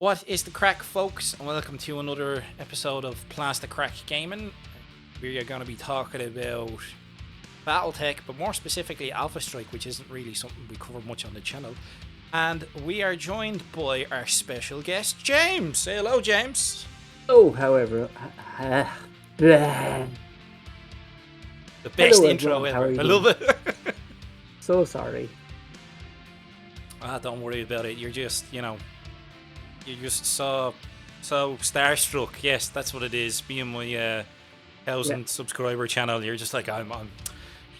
What is the crack, folks? And welcome to another episode of Plasticraic Gaming. We are going to be talking about Battletech, but more specifically Alpha Strike, which isn't really something we cover much on the channel. And we are joined by our special guest, James. Say hello, James. Oh, however, the best hello, intro everyone. How are ever. you I doing? love it. So sorry. Don't worry about it. You're just, you're just so starstruck. Yes, that's what it is. Me and my 1,000 subscriber channel. You're just like,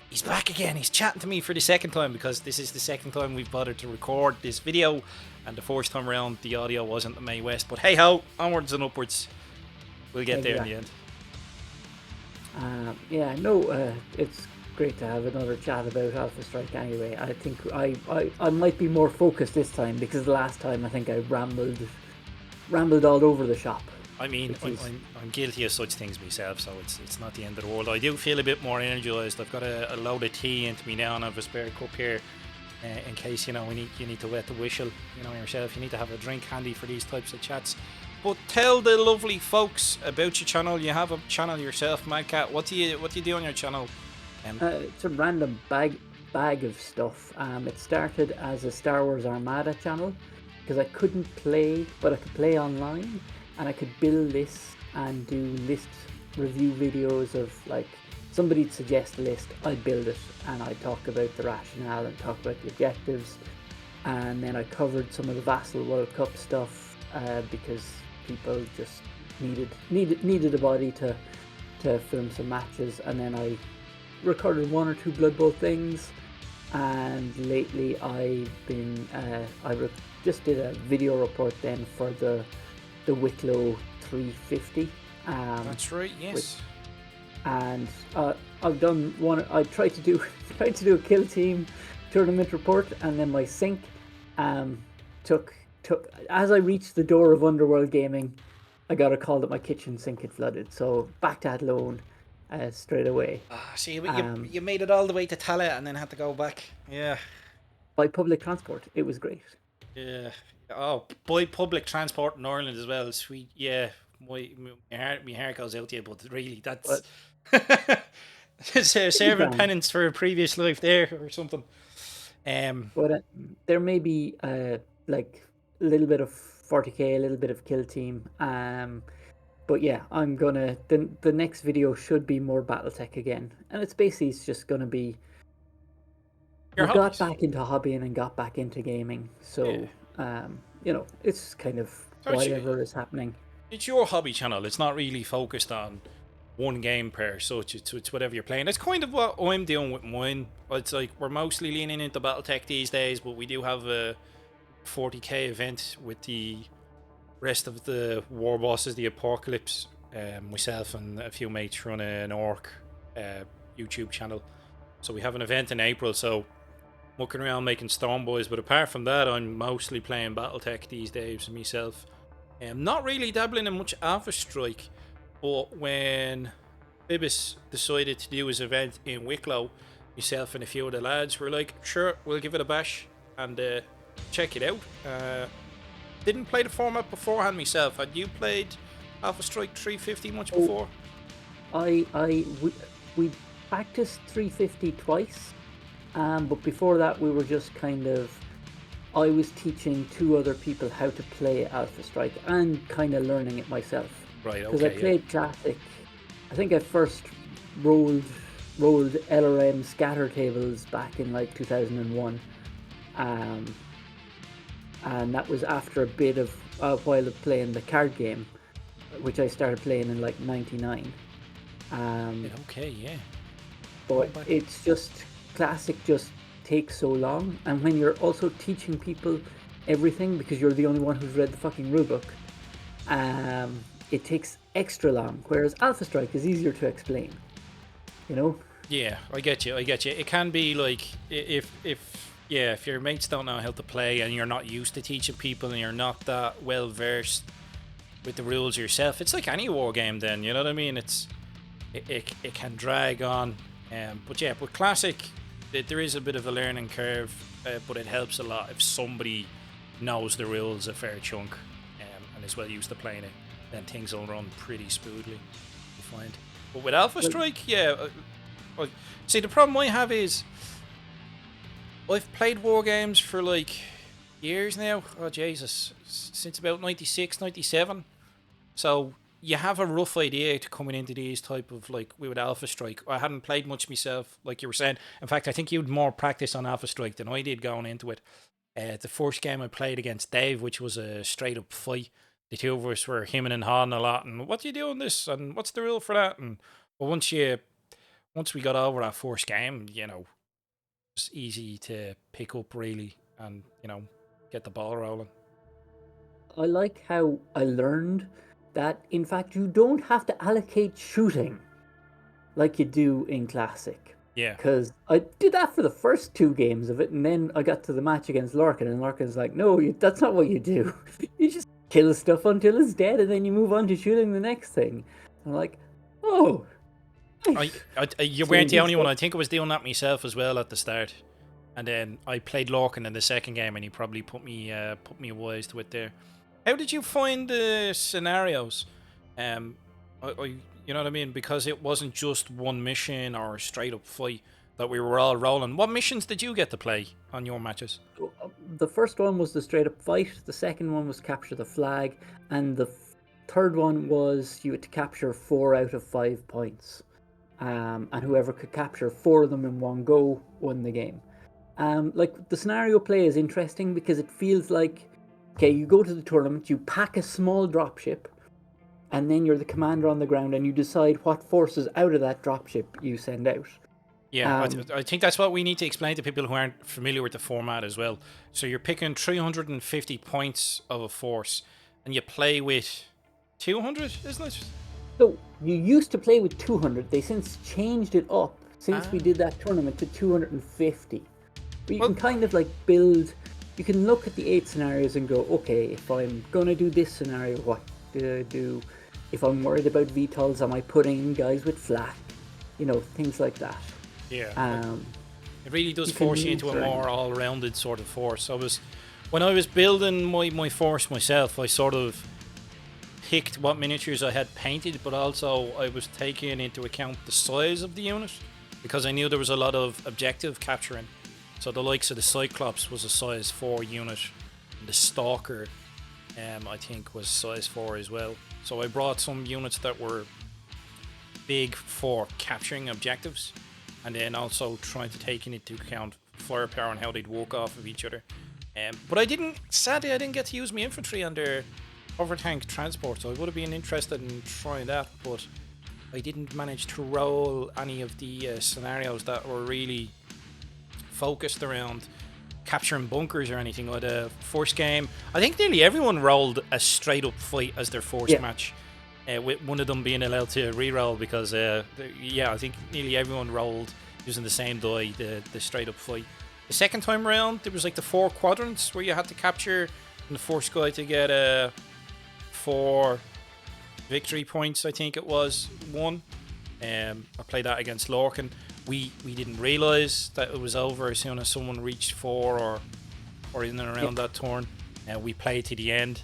he's back again. He's chatting to me for the second time, because this is the second time we've bothered to record this video, and the first time around the audio wasn't the May West. But hey ho, onwards and upwards. We'll get there in the end. It's great to have another chat about Alpha Strike anyway. I think I might be more focused this time, because the last time I think I rambled all over the shop. I mean, I'm guilty of such things myself, so it's not the end of the world. I do feel a bit more energized. I've got a load of tea into me now, and I have a spare cup here in case you need to wet the whistle. Yourself, you need to have a drink handy for these types of chats. But tell the lovely folks about your channel. You have a channel yourself, Madcat. What do you do on your channel? It's a random bag of stuff. It started as a Star Wars Armada channel, because I couldn't play, but I could play online, and I could build lists and do list review videos of, like, somebody'd suggest a list, I'd build it, and I'd talk about the rationale and talk about the objectives. And then I covered some of the Vassal World Cup stuff, because people just needed a body to film some matches. And then I recorded one or two Blood Bowl things, and lately I've been just did a video report then for the Wicklow 350. That's right, yes. I've done one. I tried to do a kill team tournament report, and then my sync took as I reached the door of Underworld Gaming, I got a call that my kitchen sink had flooded. So back to Athlone straight away. See, you made it all the way to Tala and then had to go back. Yeah. By public transport, it was great. Yeah. Oh, by public transport in Ireland as well. Sweet. Yeah. My heart goes out to you, but really, that's it's serving penance for a previous life there or something. But there may be like a little bit of 40k, a little bit of kill team. But yeah, I'm gonna the next video should be more Battletech again, and it's just gonna be. We got back into hobbying and got back into gaming, so it's kind of whatever is happening. It's your hobby channel. It's not really focused on one game per such. It's whatever you're playing. That's kind of what I'm doing with mine. It's like we're mostly leaning into Battletech these days, but we do have a 40k event with the rest of the war bosses, the Apocalypse. Myself and a few mates run an Orc YouTube channel, so we have an event in April. So mucking around making Storm Boys, but apart from that, I'm mostly playing Battletech these days myself. Not really dabbling in much Alpha Strike, but when Bibis decided to do his event in Wicklow, myself and a few of the lads were like, sure, we'll give it a bash and check it out. Didn't play the format beforehand myself. Had you played Alpha Strike 350 much before? We practiced 350 twice, but before that we were just I was teaching two other people how to play Alpha Strike and kind of learning it myself. Right, okay. Because I played Classic. I think I first rolled LRM scatter tables back in like 2001. And that was after a while of playing the card game, which I started playing in like 99. Okay, yeah. But it's just Classic just takes so long, and when you're also teaching people everything because you're the only one who's read the fucking rulebook, it takes extra long. Whereas Alpha Strike is easier to explain. Yeah, I get you. It can be like if your mates don't know how to play and you're not used to teaching people and you're not that well versed with the rules yourself, it's like any war game then, you know what I mean? It can drag on. But yeah, with Classic, there is a bit of a learning curve, but it helps a lot if somebody knows the rules a fair chunk. and is well used to playing it, then things will run pretty smoothly, you find. But with Alpha Strike, yeah, see, the problem I have is I've played war games for like years now. Oh Jesus, since about 96, 97. So you have a rough idea to coming into these type of like with Alpha Strike. I hadn't played much myself, like you were saying. In fact, I think you had more practice on Alpha Strike than I did going into it. The first game I played against Dave, which was a straight up fight. The two of us were hemming and hawing a lot, and what do you do on this, and what's the rule for that? And but once we got over that first game, it's easy to pick up really, and get the ball rolling. I like how I learned that, in fact, you don't have to allocate shooting like you do in Classic. Yeah. Because I did that for the first 2 games of it, and then I got to the match against Larkin, and Larkin's like, no, that's not what you do. You just kill stuff until it's dead, and then you move on to shooting the next thing. I'm like, oh. You weren't the only one. I think I was doing that myself as well at the start. And then I played Larkin in the second game, and he probably put me wise to it there. How did you find the scenarios? You know what I mean? Because it wasn't just one mission or a straight up fight that we were all rolling. What missions did you get to play on your matches? The first one was the straight up fight. The second one was capture the flag, and the third one was you had to capture 4 out of 5 points. And whoever could capture 4 of them in one go won the game. Like the scenario play is interesting because it feels like, okay, you go to the tournament, you pack a small dropship, and then you're the commander on the ground, and you decide what forces out of that dropship you send out. Yeah, I think that's what we need to explain to people who aren't familiar with the format as well. So you're picking 350 points of a force, and you play with 200, isn't it? So you used to play with 200. They since changed it up since we did that tournament to 250. But you can kind of like build. You can look at the 8 scenarios and go, okay, if I'm gonna do this scenario, what do I do? If I'm worried about VTOLs, am I putting in guys with flak? Things like that. Yeah. It really does force you into a more all-rounded sort of force. When I was building my force myself, I sort of picked what miniatures I had painted, but also I was taking into account the size of the unit because I knew there was a lot of objective capturing. So the likes of the Cyclops was a size 4 unit, and the Stalker, I think, was size 4 as well. So I brought some units that were big for capturing objectives, and then also trying to take into account firepower and how they'd walk off of each other. But sadly I didn't get to use my infantry on their hover-tank transport, so I would have been interested in trying that, but I didn't manage to roll any of the scenarios that were really focused around capturing bunkers or anything. Or the first game, I think nearly everyone rolled a straight up fight as their first match, with one of them being allowed to re-roll because I think nearly everyone rolled using the same die, the straight up fight. The second time around, there was like the 4 quadrants where you had to capture, and the first guy to get 4 victory points, I think it was, won. I played that against Larkin. We didn't realise that it was over as soon as someone reached 4 or in and around that turn. We played to the end.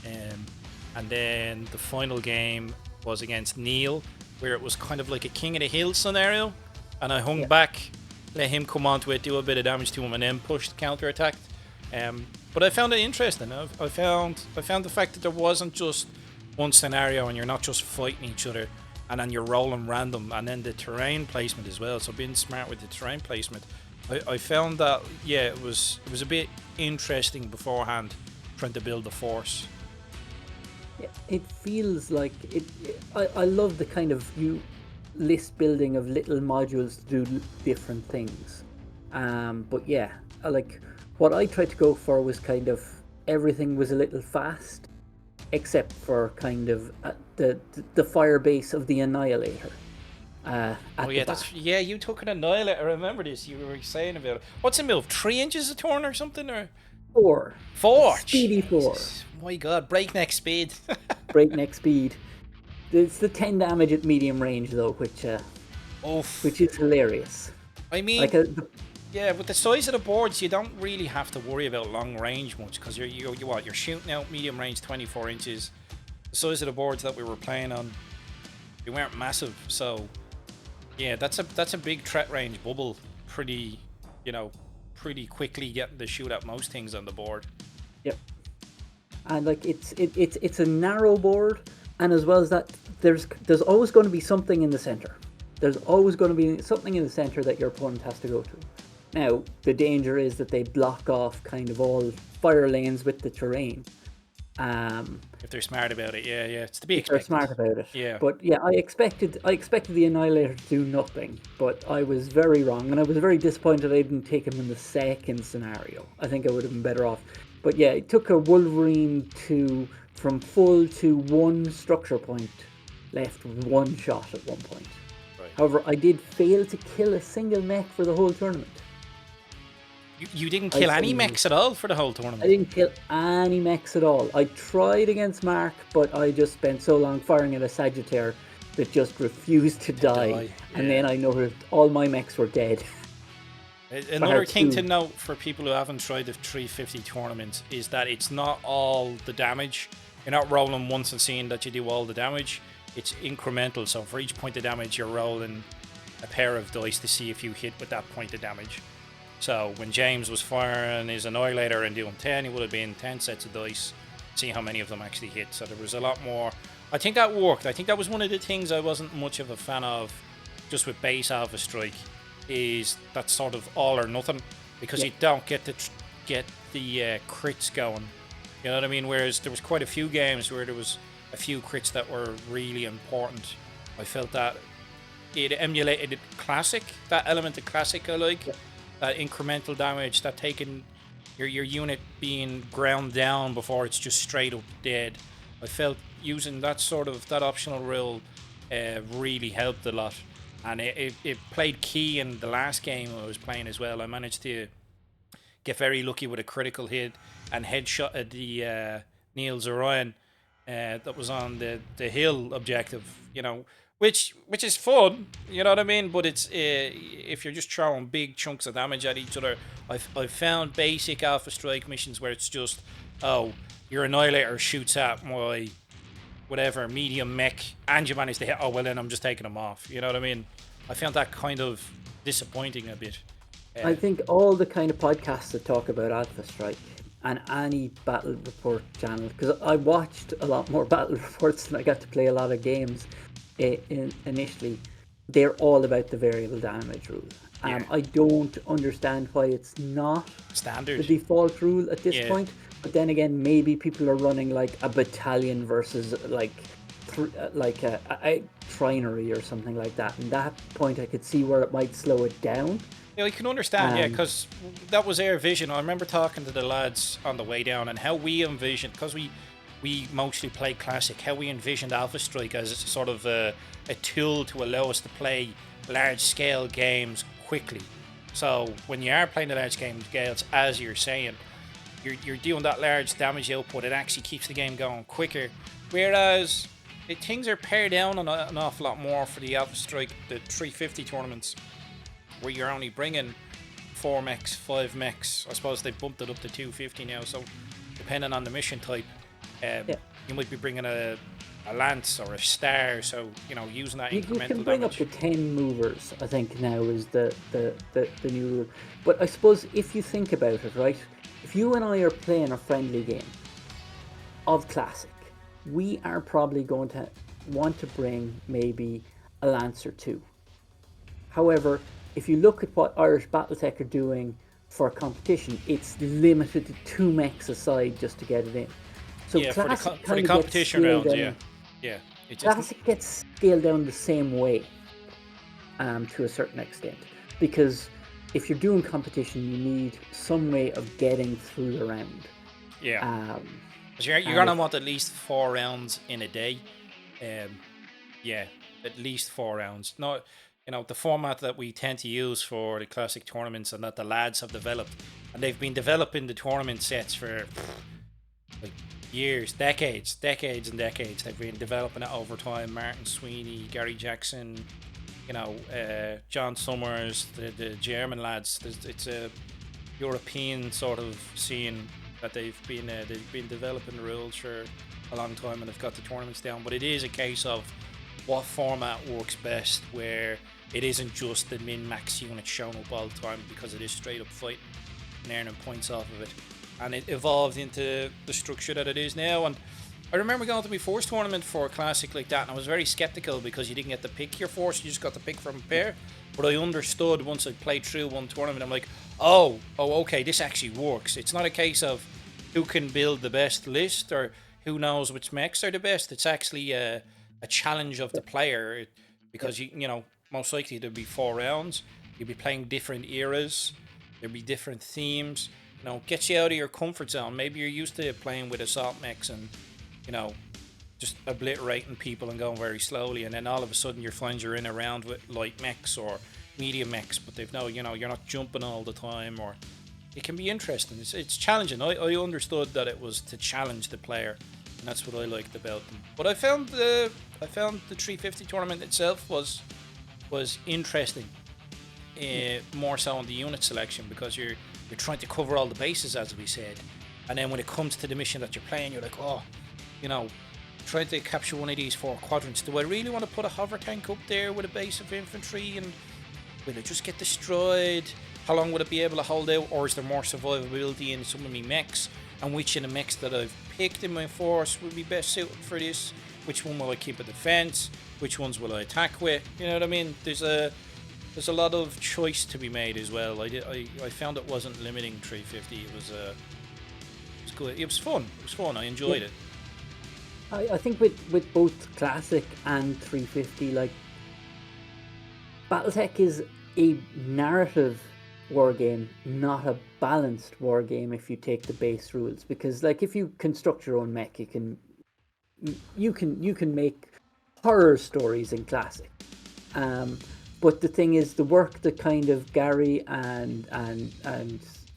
And then the final game was against Neil, where it was kind of like a King of the Hill scenario. And I hung back, let him come onto it, do a bit of damage to him, and then pushed, counter-attacked. But I found it interesting. I found the fact that there wasn't just one scenario and you're not just fighting each other, and then you're rolling random, and then the terrain placement as well. So being smart with the terrain placement, I found that it was a bit interesting beforehand, trying to build the force. Yeah, it feels like it. I love the kind of list building of little modules to do different things. But yeah, like what I tried to go for was kind of everything was a little fast, except for kind of the fire base of the Annihilator. You took an Annihilator. I remember this. You were saying about it. What's it move? 3 inches a turn or something, or 4? 4. Speedy 4. My God, breakneck speed. Breakneck speed. It's the 10 damage at medium range though, which is hilarious. I mean, like Yeah, with the size of the boards, you don't really have to worry about long range much because you're shooting out medium range 24 inches. The size of the boards that we were playing on, they weren't massive, so yeah, that's a big threat range bubble. Pretty, you know, pretty quickly getting to shoot at most things on the board. Yep. And like it's a narrow board, and as well as that, there's always going to be something in the center. There's always going to be something in the center that your opponent has to go to. Now, the danger is that they block off kind of all fire lanes with the terrain. If they're smart about it, yeah, it's to be If they're expected. smart about it. Yeah. But yeah, I expected the Annihilator to do nothing, but I was very wrong, and I was very disappointed I didn't take him in the second scenario. I think I would have been better off. But yeah, it took a Wolverine from full to one structure point left with one shot at one point. Right. However, I did fail to kill a single mech for the whole tournament. You didn't kill any mechs at all for the whole tournament? I didn't kill any mechs at all. I tried against Mark, but I just spent so long firing at a Sagittaire that just refused to die. And then I noticed all my mechs were dead. Another thing to note for people who haven't tried the 350 tournament is that it's not all the damage. You're not rolling once and seeing that you do all the damage. It's incremental, so for each point of damage you're rolling a pair of dice to see if you hit with that point of damage. So when James was firing his Annihilator and doing 10, it would have been 10 sets of dice, see how many of them actually hit. So there was a lot more. I think that worked. I think that was one of the things I wasn't much of a fan of just with base Alpha Strike, is that sort of all or nothing, because you don't get the crits going. You know what I mean? Whereas there was quite a few games where there was a few crits that were really important. I felt that it emulated Classic, that element of Classic I like. That incremental damage, that taking your unit being ground down before it's just straight up dead. I felt using that optional rule really helped a lot, and it played key in the last game I was playing as well. I managed to get very lucky with a critical hit and headshot at the Niels Orion that was on the hill objective, you know, which is fun, you know what I mean? But it's if you're just throwing big chunks of damage at each other, I've found basic Alpha Strike missions where it's just, oh, your Annihilator shoots at my whatever medium mech and you manage to hit, oh well, then I'm just taking them off, you know what I mean? I found that kind of disappointing a bit. I think all the kind of podcasts that talk about Alpha Strike and any battle report channel, because I watched a lot more battle reports and I got to play a lot of games initially, they're all about the variable damage rule. I don't understand why it's not standard, the default rule at this point. But then again, maybe people are running like a battalion versus like a trinary or something like that. And that point, I could see where it might slow it down. Yeah, you can understand, because that was our vision. I remember talking to the lads on the way down and how we envisioned, because we mostly play Classic, how we envisioned Alpha Strike as sort of a tool to allow us to play large-scale games quickly. So when you are playing the large-scale scales, as you're saying, you're doing that large damage output, it actually keeps the game going quicker. Whereas things are pared down an awful lot more for the Alpha Strike, the 350 tournaments, where you're only bringing 4 mechs, 5 mechs. I suppose they bumped it up to 250 now, so depending on the mission type, you might be bringing a lance or a star, so you know, using that incremental damage. You can bring up to 10 movers, I think now is the new rule. But I suppose if you think about it, right, if you and I are playing a friendly game of Classic, we are probably going to want to bring maybe a lance or 2. However, if you look at what Irish Battletech are doing for competition, it's limited to 2 mechs aside just to get it in. So Classic for the competition rounds, Classic gets scaled down the same way, to a certain extent, because if you're doing competition, you need some way of getting through the round. Yeah. You're gonna want at least 4 rounds in a day. At least 4 rounds. Not, you know, the format that we tend to use for the Classic tournaments and that the lads have developed, and they've been developing the tournament sets for like years, decades and decades. They've been developing it over time. Martin Sweeney, Gary Jackson, John Summers, the German lads. It's a European sort of scene that they've been developing the rules for a long time, and they've got the tournaments down. But it is a case of what format works best, where it isn't just the min-max unit showing up all the time, because it is straight up fighting and earning points off of it. And it evolved into the structure that it is now. And I remember going to my first tournament for a classic like that, and I was very skeptical because you didn't get to pick your force, you just got to pick from a pair. But I understood once I played through one tournament. I'm like, okay, this actually works. It's not a case of who can build the best list or who knows which mechs are the best. It's actually a challenge of the player, because most likely there'll be 4 rounds. You'll be playing different eras. There'll be different themes. Gets you out of your comfort zone. Maybe you're used to playing with assault mechs and just obliterating people and going very slowly, and then all of a sudden you find you're in a round with light mechs or medium mechs, but you're not jumping all the time, or it can be interesting. It's challenging. I understood that it was to challenge the player, and that's what I liked about them. But I found the 350 tournament itself was interesting, more so on the unit selection, because you're trying to cover all the bases, as we said, and then when it comes to the mission that you're playing, you're like, trying to capture one of these 4 quadrants. Do I really want to put a hover tank up there with a base of infantry, and will it just get destroyed? How long would it be able to hold out, or is there more survivability in some of my mechs? And which of the mechs that I've picked in my force would be best suited for this? Which one will I keep a defense? Which ones will I attack with? You know what I mean? There's a lot of choice to be made as well. I found it wasn't limiting 350. It was good. It was fun. I enjoyed it. I think with both Classic and 350, like, Battletech is a narrative war game, not a balanced war game if you take the base rules. Because, like, if you construct your own mech, you can make horror stories in Classic. But the thing is, the work that kind of Gary and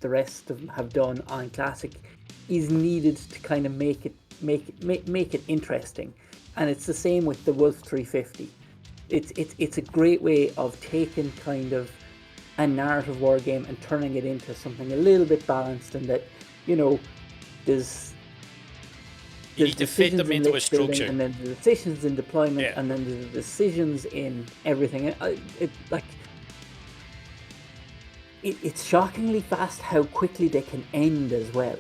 the rest of them have done on Classic is needed to kind of make it interesting. And it's the same with the Wolf 350. It's a great way of taking kind of a narrative war game and turning it into something a little bit balanced, and that there's you need to fit them into a structure, and then the decisions in deployment, and then the decisions in everything. It's shockingly fast how quickly they can end as well.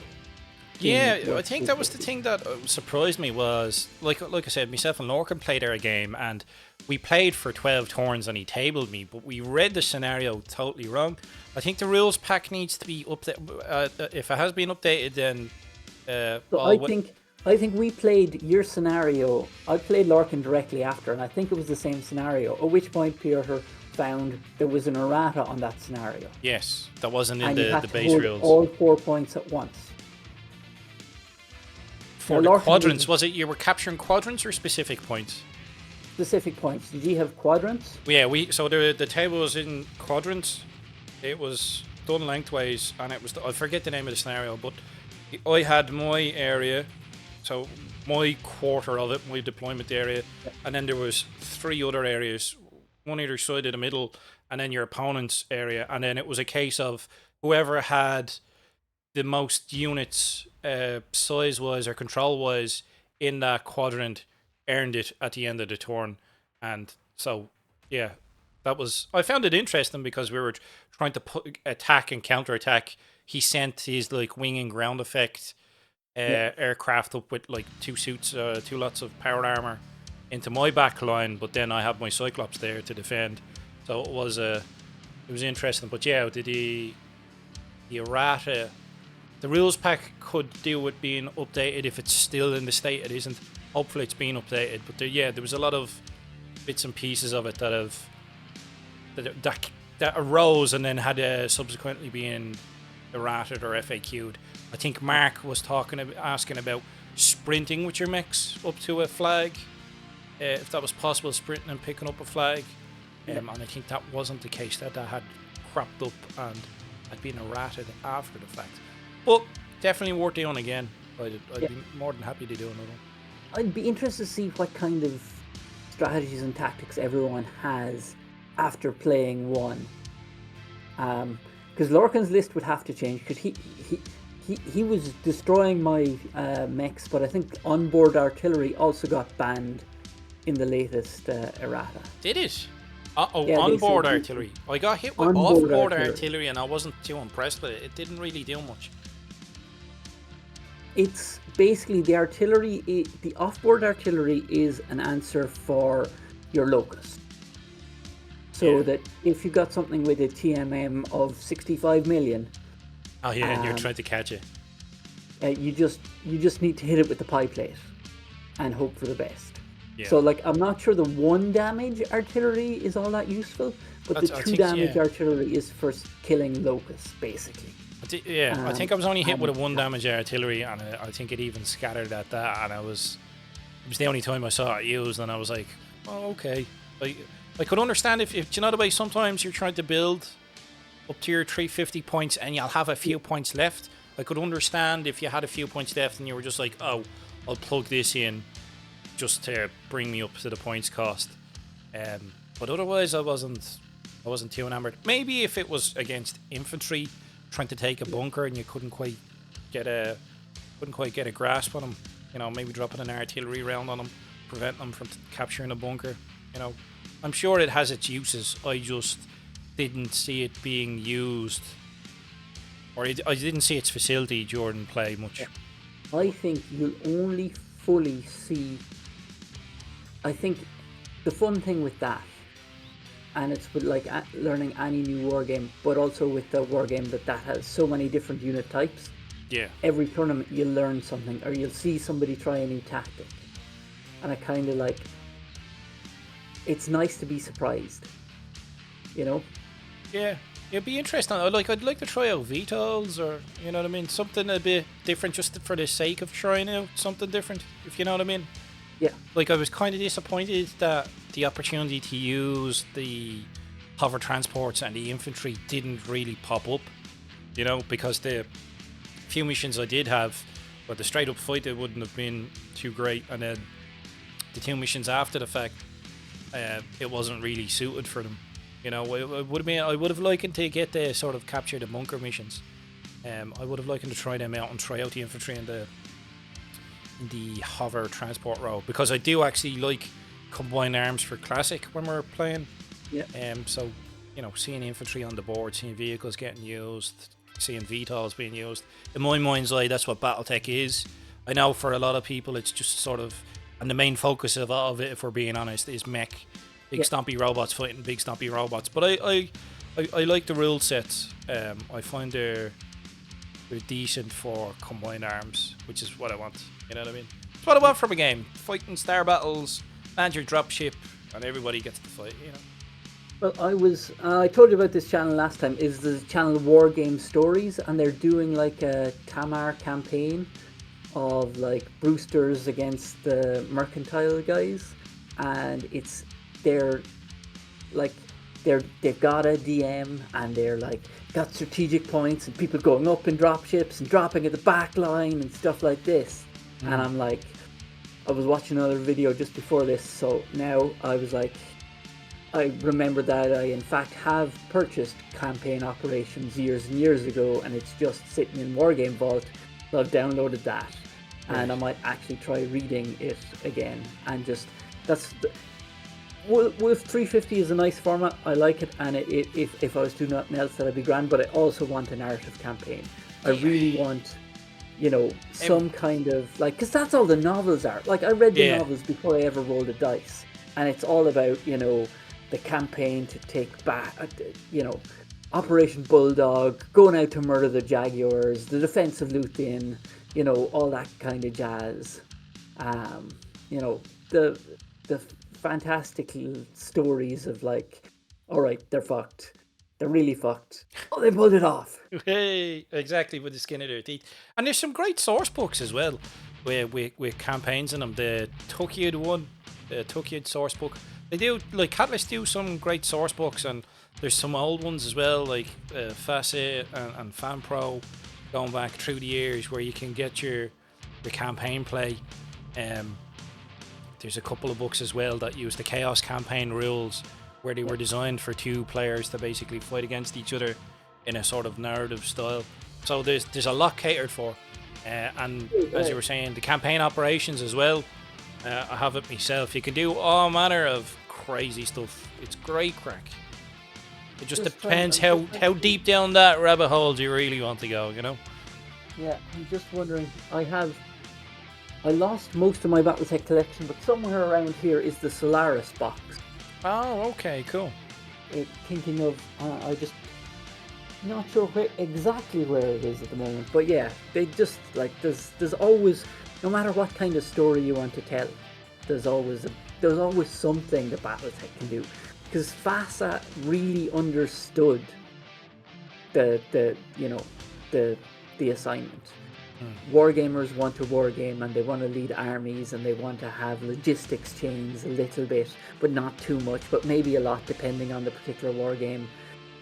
Yeah, I think that was the thing that surprised me, was like I said, myself and Lorcan played our game, and we played for 12 turns and he tabled me, but we read the scenario totally wrong. I think the rules pack needs to be updated. If it has been updated, then I think we played your scenario. I played Lorcan directly after, and I think it was the same scenario. At which point Peter found there was an errata on that scenario. Yes, that wasn't in and the base rules. All 4 points at once. For the quadrants, was it you were capturing quadrants or specific points? Specific points. Did you have quadrants? Yeah, so the table was in quadrants. It was done lengthways, and it was I forget the name of the scenario, but I had my area, so my quarter of it, my deployment area, and then there was 3 other areas, one either side of the middle, and then your opponent's area, and then it was a case of whoever had the most units size-wise or control-wise in that quadrant earned it at the end of the turn. And so, yeah, I found it interesting because we were trying to attack and counter-attack. He sent his like wing and ground effect aircraft up with like 2 suits, 2 lots of power armor into my back line, but then I have my Cyclops there to defend. So it was interesting. But yeah, the errata, the rules pack could deal with being updated if it's still in the state it isn't. Hopefully it's been updated. But there was a lot of bits and pieces of it that arose and then had subsequently been errated or FAQ'd. I think Mark was asking about sprinting with your mechs up to a flag, if that was possible, sprinting and picking up a flag. And I think that wasn't the case. That had cropped up and had been errated after the fact. But definitely worth doing again. I'd be more than happy to do another one. I'd be interested to see what kind of strategies and tactics everyone has after playing one. Because Lorcan's list would have to change because he was destroying my mechs, but I think onboard artillery also got banned in the latest errata. Did it? Yeah, onboard artillery. I got hit with onboard offboard artillery. artillery and I wasn't too impressed with it. It didn't really do much. It's basically the artillery, the offboard artillery is an answer for your locust. So that if you got something with a TMM of 65 million, Oh yeah, and you're trying to catch it. you just need to hit it with the pie plate and hope for the best. Yeah. So like I'm not sure the 1 damage artillery is all that useful, but the 2 damage artillery is for killing locusts basically. I think I was only hit with a 1 damage artillery, and I think it even scattered at that, and it was the only time I saw it used, and I was like, oh, okay. I could understand if do you know the way sometimes you're trying to build up to your 350 points and you'll have a few points left. I could understand if you had a few points left and you were just like, oh, I'll plug this in just to bring me up to the points cost. But otherwise, I wasn't too enamored. Maybe if it was against infantry trying to take a bunker and you couldn't quite get a grasp on them, you know, maybe dropping an artillery round on them, prevent them from capturing a bunker. You know, I'm sure it has its uses. I just didn't see it being used, or I didn't see its facility during play much. I think you'll only fully see. I think the fun thing with that, and it's with like learning any new wargame, but also with the wargame that has so many different unit types. Yeah. Every tournament you'll learn something, or you'll see somebody try a new tactic, and I kind of like. It's nice to be surprised, you know. Yeah, it'd be interesting. I'd like to try out vetols, or you know what I mean, something a bit different, just for the sake of trying out something different. If you know what I mean. Yeah. Like I was kind of disappointed that the opportunity to use the hover transports and the infantry didn't really pop up. You know, because the few missions I did have, but the straight up fight, it wouldn't have been too great, and then the 2 missions after the fact, it wasn't really suited for them. You know, I would have liked to get the sort of capture the bunker missions. I would have liked to try them out and try out the infantry and the hover transport row, because I do actually like combined arms for classic when we're playing. Yeah. So you know, seeing infantry on the board, seeing vehicles getting used, seeing VTOLs being used, in my mind's eye, that's what Battletech is. I know for a lot of people, it's just sort of, and the main focus of it, if we're being honest, is mech. Big stompy robots fighting big stompy robots. But I like the rule sets. I find they're decent for combined arms, which is what I want. You know what I mean? It's what I want from a game. Fighting star battles, land your dropship, and everybody gets to fight, you know. Well, I told you about this channel last time. Is the channel War Game Stories, and they're doing like a Tamar campaign of like Brewsters against the mercantile guys, and they've got a DM, and they're like got strategic points and people going up in dropships and dropping at the back line and stuff like this. And I'm like, I was watching another video just before this, so now I was like, I remember that I in fact have purchased campaign operations years and years ago, and it's just sitting in Wargame Vault, so I've downloaded that. And I might actually try reading it again, and just Wolf 350 is a nice format. I like it, and if I was doing nothing else, that'd be grand. But I also want a narrative campaign. I really want, you know, some kind of like, because that's all the novels are. Like I read the novels before I ever rolled a dice, and it's all about, you know, the campaign to take back, you know, Operation Bulldog, going out to murder the Jaguars, the defense of Luthen, you know, all that kind of jazz. You know, the fantastic stories of like, all right, they're fucked. They're really fucked. Oh, they pulled it off. Hey, exactly, with the skin of their teeth. And there's some great source books as well with campaigns in them. The Tokyo one, the Tokyo source book. They do, like Catalyst do some great source books, and there's some old ones as well, like Facet and FanPro, going back through the years, where you can get your campaign play. There's a couple of books as well that use the Chaos campaign rules, where they were designed for two players to basically fight against each other in a sort of narrative style. So there's a lot catered for, and as you were saying, the campaign operations as well. I have it myself. You can do all manner of crazy stuff. It's great crack. It just depends how deep down that rabbit hole do you really want to go, you know? Yeah, I'm just wondering. I lost most of my Battletech collection, but somewhere around here is the Solaris box. Oh, okay, cool. Thinking of, I just not sure exactly where it is at the moment, but yeah, they just like there's always, no matter what kind of story you want to tell, there's always something that Battletech can do, because FASA really understood the assignment. Wargamers want to wargame, and they want to lead armies, and they want to have logistics chains a little bit, but not too much, but maybe a lot depending on the particular wargame.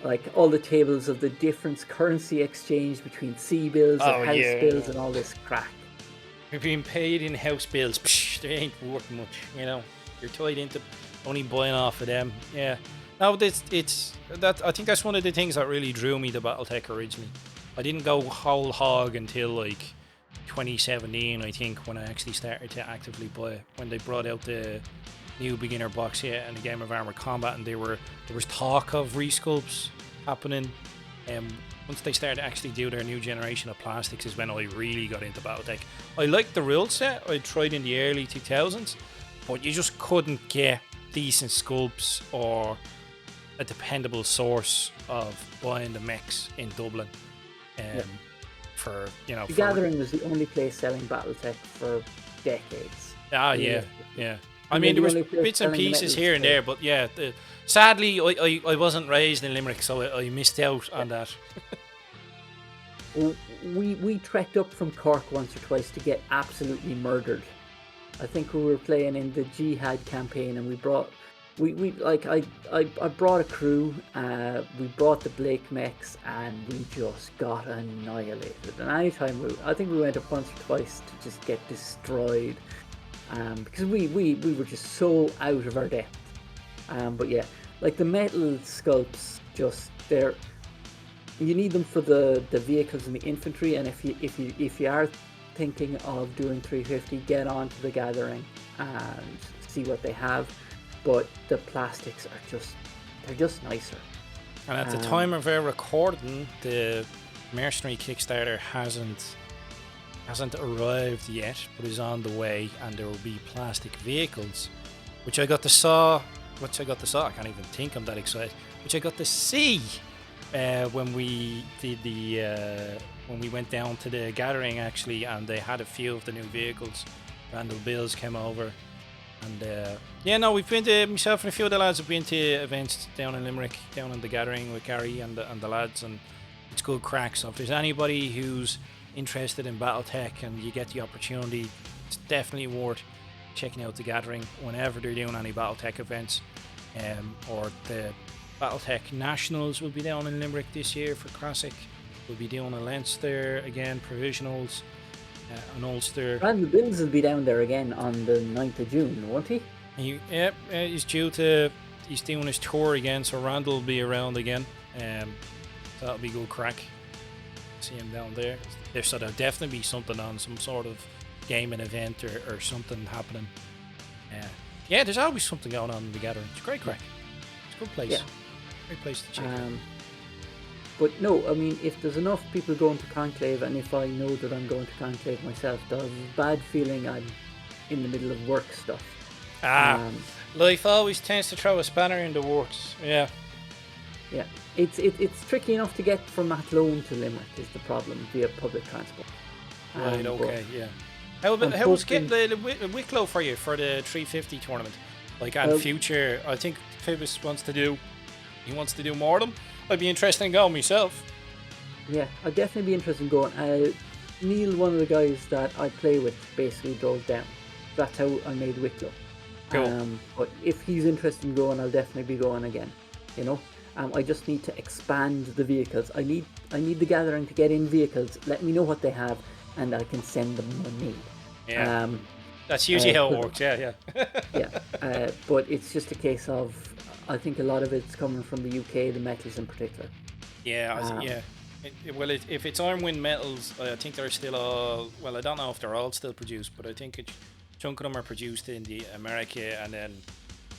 Like all the tables of the difference currency exchange between sea bills and house bills and all this crack. You're being paid in house bills. Psh, they ain't worth much, you know. You're tied into only buying off of them. Yeah. No, I think that's one of the things that really drew me to Battletech originally. I didn't go whole hog until like 2017, I think, when I actually started to actively buy it. When they brought out the new beginner box set and the Game of Armored Combat, and there was talk of resculpts happening. Once they started to actually do their new generation of plastics is when I really got into Battletech. I liked the rule set. I tried in the early 2000s, but you just couldn't get decent sculpts or a dependable source of buying the mechs in Dublin. For the Gathering was the only place selling Battletech for decades. Yeah. I mean, there was bits and pieces here and there, but yeah, sadly, I wasn't raised in Limerick, so I missed out on that. We trekked up from Cork once or twice to get absolutely murdered. I think we were playing in the Jihad campaign, and I brought a crew. We brought the Blake mechs, and we just got annihilated. And anytime I think we went up once or twice to just get destroyed. Because we were just so out of our depth. But yeah, like the metal sculpts, you need them for the vehicles and the infantry. And if you are thinking of doing 350, get on to the Gathering and see what they have. But the plastics they're just nicer. And at the time of our recording, the Mercenary Kickstarter hasn't arrived yet, but is on the way, and there will be plastic vehicles, which I got to saw. I can't even think I'm that excited. Which I got to see when we did when we went down to the Gathering actually, and they had a few of the new vehicles. Randall Bills came over, and we've been to, myself and a few of the lads have been to events down in Limerick, down in the Gathering with Gary and the lads, and it's good crack. So if there's anybody who's interested in Battletech and you get the opportunity, it's definitely worth checking out the Gathering whenever they're doing any Battletech events. Or the Battletech Nationals will be down in Limerick this year for Classic. We'll be doing a Leinster again, Provisionals, an Ulster. Randall Bills will be down there again on the 9th of June, won't he? He's doing his tour again, so Randall will be around again. That'll be good crack. See him down there. So there'll definitely be something on, some sort of gaming event or something happening. There's always something going on in the Gathering. It's great crack. It's a good place. Yeah. Great place to check out. But no, I mean, if there's enough people going to Conclave, and if I know that I'm going to Conclave myself, there's a bad feeling I'm in the middle of work stuff. Life always tends to throw a spanner in the works. Yeah. Yeah. It's tricky enough to get from Athlone to Limerick is the problem via public transport. Right, okay, yeah. How was getting the Wicklow for you for the 350 tournament? And future, I think Phoebus wants to do more of them. I'd be interested in going myself. Yeah, I'd definitely be interested in going. Neil, one of the guys that I play with, basically drove down. That's how I made Wicklow. Cool. But if he's interested in going, I'll definitely be going again. I just need to expand the vehicles. I need the Gathering to get in vehicles. Let me know what they have, and I can send them money. Yeah. That's usually how it works. Yeah. Yeah. But it's just a case of I think a lot of it's coming from the UK, the metals in particular. Yeah, Um, yeah. Well, if it's Ironwind Metals, I think they're still all. Well, I don't know if they're all still produced, but I think a chunk of them are produced in the America, and then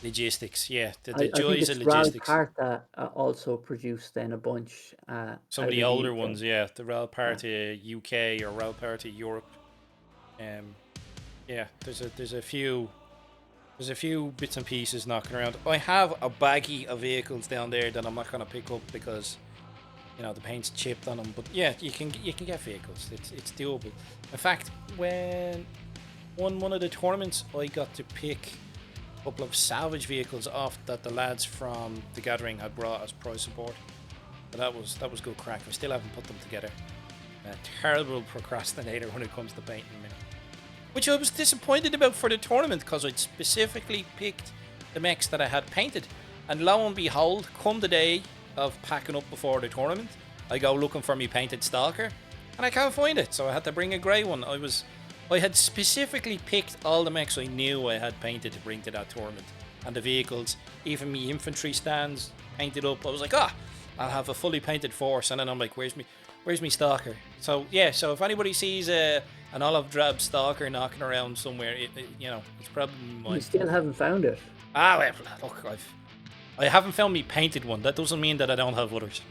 logistics. Yeah, the I think joys of it's Ral logistics. Parta also produced then a bunch Some of out the of the older UK. ones, yeah, the Rail Yeah. Party UK or Rail Party Europe. Um, yeah, there's a few bits and pieces knocking around. I have a baggie of vehicles down there that I'm not gonna pick up because the paint's chipped on them. But yeah, you can get vehicles. It's doable. In fact, when won one of the tournaments, I got to pick a couple of salvage vehicles off that the lads from the Gathering had brought as prize support. So that was good crack. I still haven't put them together. A terrible procrastinator when it comes to painting, which I was disappointed about for the tournament because I'd specifically picked the mechs that I had painted, and lo and behold, come the day of packing up before the tournament, I go looking for me painted stalker, and I can't find it, so I had to bring a grey one. I had specifically picked all the mechs I knew I had painted to bring to that tournament, and the vehicles, even me infantry stands painted up. I was like, I'll have a fully painted force, and then I'm like, where's me stalker? So yeah, so if anybody sees an olive drab stalker knocking around somewhere, it's probably You mine. still haven't found it. Well, look, I haven't found me painted one. That doesn't mean that I don't have others.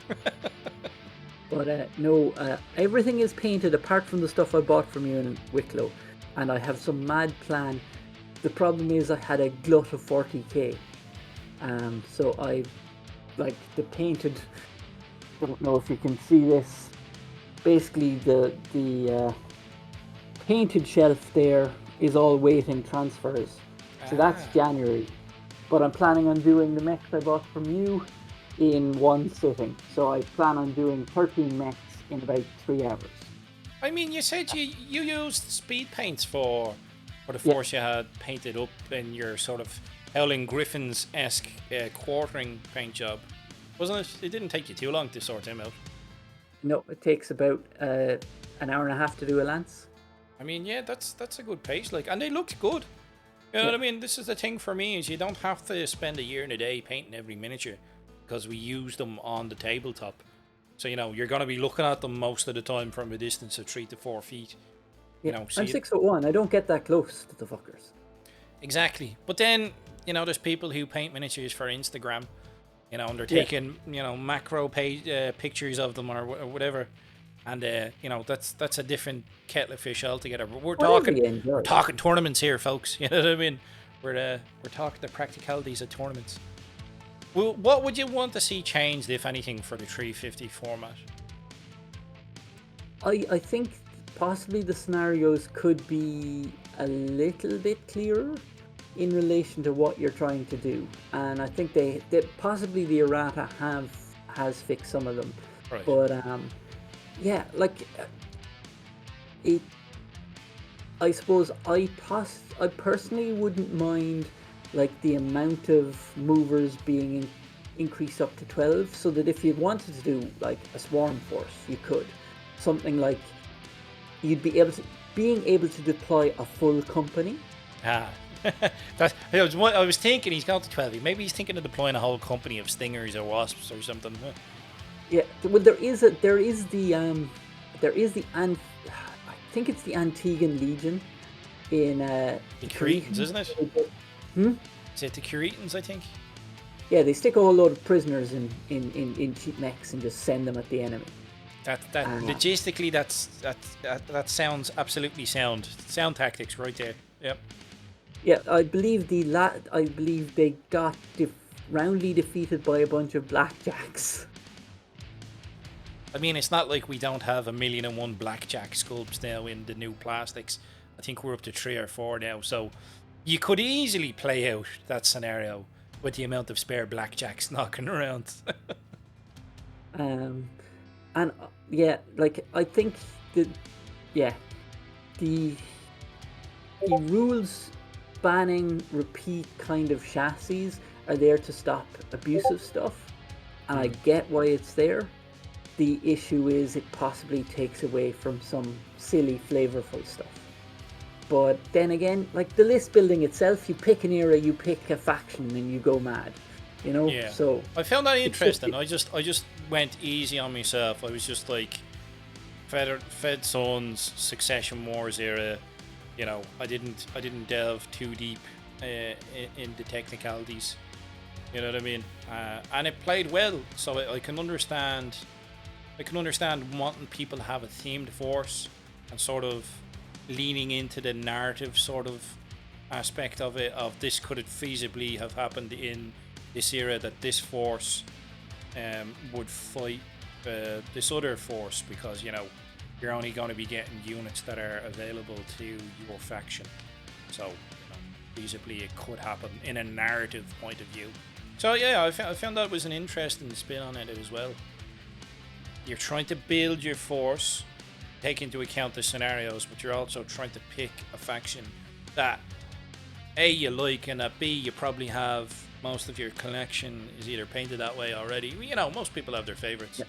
But no, everything is painted apart from the stuff I bought from you in Wicklow. And I have some mad plan. The problem is I had a glut of 40k. So I, like, the painted, I don't know if you can see this. Basically, the painted shelf there is all waiting transfers. So that's January. But I'm planning on doing the mechs I bought from you in one sitting. So I plan on doing 13 mechs in about 3 hours. I mean, you said you used speed paints for the Yeah. force you had painted up in your sort of Howling Griffins-esque quartering paint job, wasn't it? It didn't take you too long to sort them out. No, it takes about an hour and a half to do a lance. I mean, yeah, that's a good pace, like, and they looked good. You know Yeah. what I mean? This is the thing for me, is you don't have to spend a year and a day painting every miniature because we use them on the tabletop. So, you're going to be looking at them most of the time from a distance of 3 to 4 feet. Yeah. So I'm 6'1". I don't get that close to the fuckers. exactly. But then, there's people who paint miniatures for Instagram, and they're Yeah. taking, macro pictures of them or whatever. And that's a different kettle of fish altogether. But we're Whatever you talking enjoy. we're talking tournaments here, folks. You know what I mean? We're talking the practicalities of tournaments. Well, what would you want to see changed, if anything, for the 350 format? I think possibly the scenarios could be a little bit clearer in relation to what you're trying to do, and I think they possibly the errata has fixed some of them, Right. but yeah, like it. I suppose I personally wouldn't mind like the amount of movers being increased up to 12, so that if you wanted to do like a swarm force, you could. Something like you'd be being able to deploy a full company. I was thinking he's got to 12. Maybe he's thinking of deploying a whole company of stingers or wasps or something. Huh? Yeah, well, there is the I think it's the Antiguan Legion in The Curetans, isn't it? Hmm? Is it the Curetans, I think? Yeah, they stick a whole load of prisoners in cheap mechs and just send them at the enemy. That logistically, that sounds absolutely sound tactics right there. Yep. Yeah, I believe they got roundly defeated by a bunch of blackjacks. I mean, it's not like we don't have 1,000,001 blackjack sculpts now in the new plastics. I think we're up to 3 or 4 now, so you could easily play out that scenario with the amount of spare blackjacks knocking around. And yeah, like I think the rules banning repeat kind of chassis are there to stop abusive stuff, and I get why it's there. The issue is it possibly takes away from some silly flavorful stuff. But then again, like the list building itself, you pick an era, you pick a faction, and you go mad. you know. Yeah, So I found that it's just interesting. I just went easy on myself. I was just like Fed Sons, Succession Wars era. You know, I didn't delve too deep in the technicalities. You know what I mean? And it played well, so I can understand. I can understand wanting people to have a themed force and sort of leaning into the narrative sort of aspect of it. Of this could it feasibly have happened in this era that this force would fight this other force, because you know you're only going to be getting units that are available to your faction. So you know, feasibly it could happen in a narrative point of view. So yeah, I found that was an interesting spin on it as well. You're trying to build your force, take into account the scenarios, but you're also trying to pick a faction that A, you like, and that B, you probably have most of your collection is either painted that way already. You know, most people have their favorites. Yeah.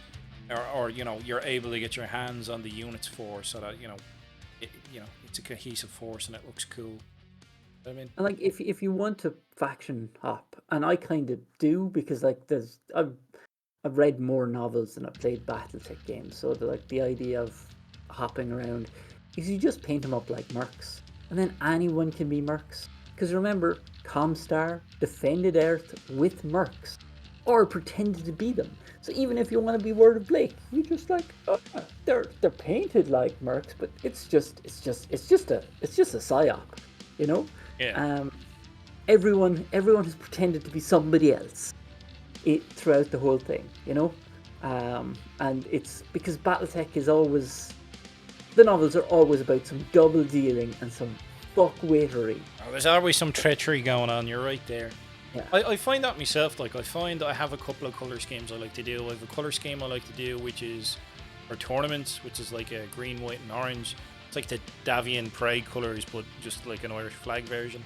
Or you know, you're able to get your hands on the units for, so that you know, it's a cohesive force and it looks cool. I mean, and like if you want to faction hop, and I kind of do, because like I've read more novels than I've played BattleTech games, so the idea of hopping around is you just paint them up like mercs, and then anyone can be mercs. Because remember, Comstar defended Earth with mercs, or pretended to be them. So even if you want to be Word of Blake, you just like, oh, they're painted like mercs, but it's just a psyop, you know. yeah. Um, everyone has pretended to be somebody else throughout the whole thing, you know. And it's because BattleTech is always, the novels are always about some double dealing and some fuckwittery. Oh, there's always some treachery going on. You're right there. Yeah. I find that myself. Like I find I have a couple of color schemes I like to do. I have a color scheme I like to do, which is for tournaments, which is like a green, white, and orange. It's like the Davian Pride colors, but just like an Irish flag version.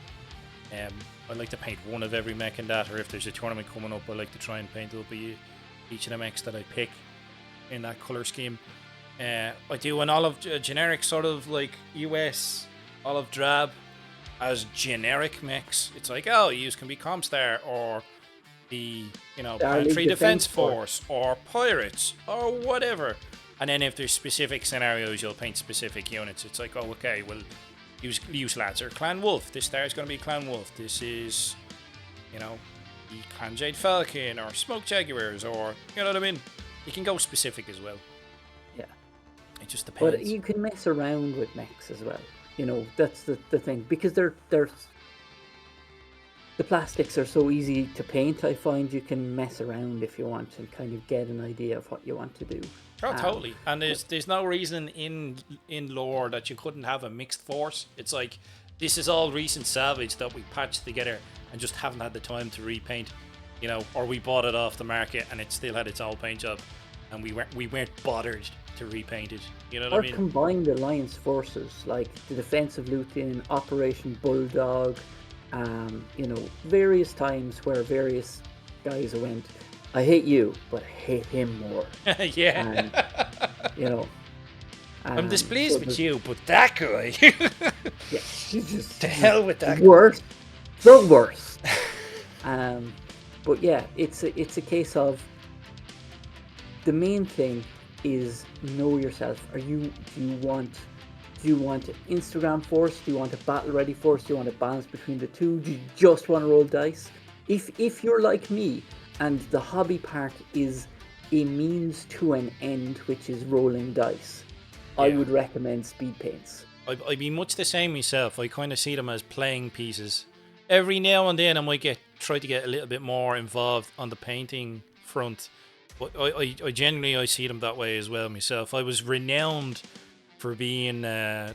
I like to paint one of every mech in that, or if there's a tournament coming up, I like to try and paint up each of the mechs that I pick in that color scheme. I do an olive generic sort of like US olive drab as generic mechs. It's like, oh, you can be Comstar or the Planetary Defense Force or Pirates or whatever. And then if there's specific scenarios, you'll paint specific units. It's like, oh, okay, well, use lads or Clan Wolf. This star is going to be Clan Wolf. This is, the Clan Jade Falcon or Smoke Jaguars, or you know what I mean. You can go specific as well. Yeah, it just depends. But you can mess around with mechs as well. You know, that's the thing, because they're the plastics are so easy to paint. I find you can mess around if you want and kind of get an idea of what you want to do. Oh, totally. And there's no reason in lore that you couldn't have a mixed force. It's like, this is all recent salvage that we patched together and just haven't had the time to repaint, or we bought it off the market and it still had its old paint job and we weren't bothered to repaint it. You know what I mean? Or combined alliance forces like the Defensive Lutein, Operation Bulldog, various times where various guys went, I hate you, but I hate him more. Yeah. And, I'm displeased with you, but that guy. Yeah, he's just to hell with that worst, the worst. But yeah, it's a case of, the main thing is know yourself. Do you want an Instagram force? Do you want a battle ready force? Do you want a balance between the two? Do you just want to roll dice? If you're like me and the hobby part is a means to an end, which is rolling dice, yeah, I would recommend speed paints. I'd be much the same myself. I kind of see them as playing pieces. Every now and then I might try to get a little bit more involved on the painting front. But I genuinely I see them that way as well myself. I was renowned for being the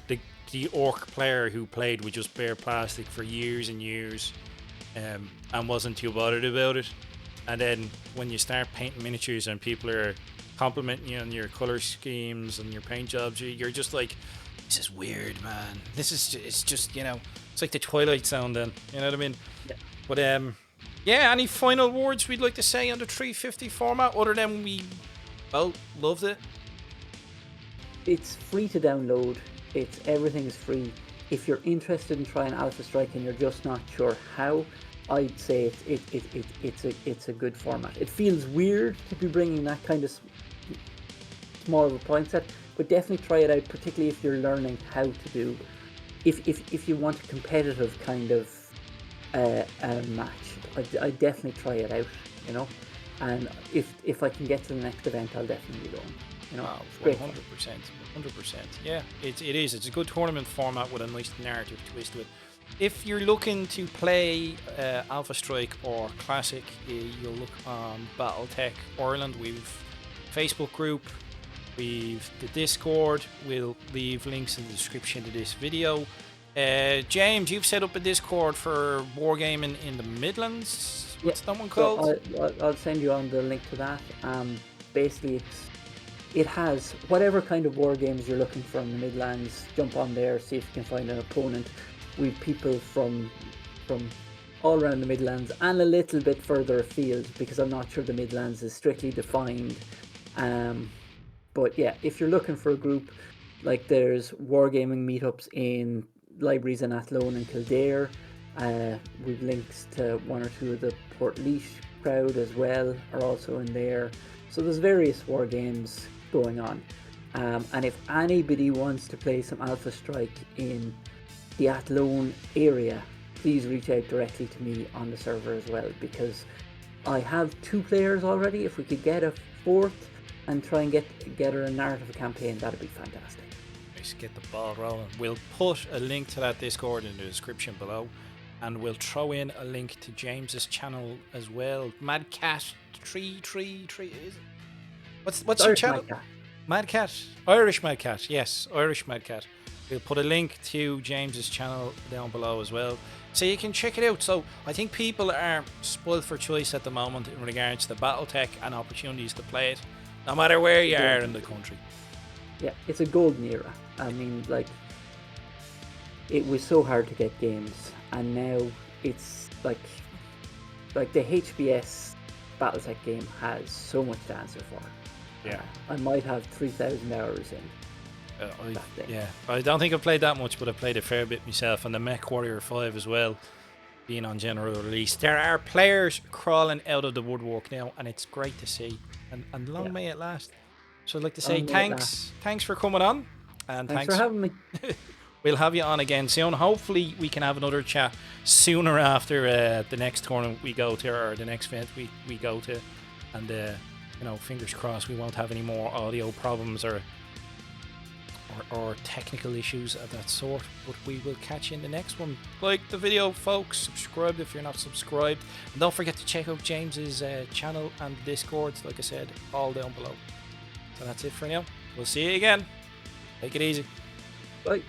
orc player who played with just bare plastic for years and years, and wasn't too bothered about it. And then when you start painting miniatures and people are complimenting you on your color schemes and your paint jobs, you're just like, this is weird, man. It's just it's like the Twilight Zone then. You know what I mean? Yeah. But yeah, any final words we'd like to say on the 350 format other than we loved it? It's free to download. Everything is free. If you're interested in trying Alpha Strike and you're just not sure how, I'd say it's a good format. It feels weird to be bringing that kind of small of a point set, but definitely try it out, particularly if you're learning how to do. If you want a competitive kind of match, I definitely try it out. You know, and if I can get to the next event, I'll definitely go. You know, it's great. 100%, 100%. Yeah, it is. It's a good tournament format with a nice narrative twist to it. If you're looking to play Alpha Strike or Classic, you'll look on Battletech Ireland. We've Facebook group, we've the Discord. We'll leave links in the description to this video. James, you've set up a Discord for Wargaming in the Midlands. What's that one called? So I'll send you on the link to that. Basically, it has whatever kind of war games you're looking for in the Midlands. Jump on there, see if you can find an opponent. We've people from all around the Midlands and a little bit further afield, because I'm not sure the Midlands is strictly defined. But yeah, if you're looking for a group, like there's wargaming meetups in libraries in Athlone and Kildare. We've links to one or two of the Portlaoise crowd as well, are also in there. So there's various war games going on. And if anybody wants to play some Alpha Strike in the Athlone area, please reach out directly to me on the server as well, because I have 2 players already. If we could get a 4th and try and get her a narrative campaign, that'd be fantastic. Let's get the ball rolling. We'll put a link to that Discord in the description below, and we'll throw in a link to James's channel as well. Madcat333 is it? What's your channel? Madcat. Irish Madcat. Yes, Irish Madcat. We'll put a link to James's channel down below as well, so you can check it out. So I think people are spoiled for choice at the moment in regards to Battletech and opportunities to play it, no matter where you are in the country. Yeah, it's a golden era. I mean, like, it was so hard to get games, and now it's like the HBS Battletech game has so much to answer for. Yeah, I might have 3,000 hours in. I don't think I've played that much, but I've played a fair bit myself, and the Mech Warrior 5 as well, being on general release. There are players crawling out of the woodwork now, and it's great to see, and long may it last. So I'd like to say thanks for coming on, and thanks for having me. We'll have you on again soon. Hopefully we can have another chat sooner after the next tournament we go to, or the next event we go to, and fingers crossed we won't have any more audio problems or technical issues of that sort. But we will catch you in the next one. Like the video, folks, subscribe if you're not subscribed, and don't forget to check out James's channel and Discords, like I said, all down below. So that's it for now. We'll see you again. Take it easy. Bye.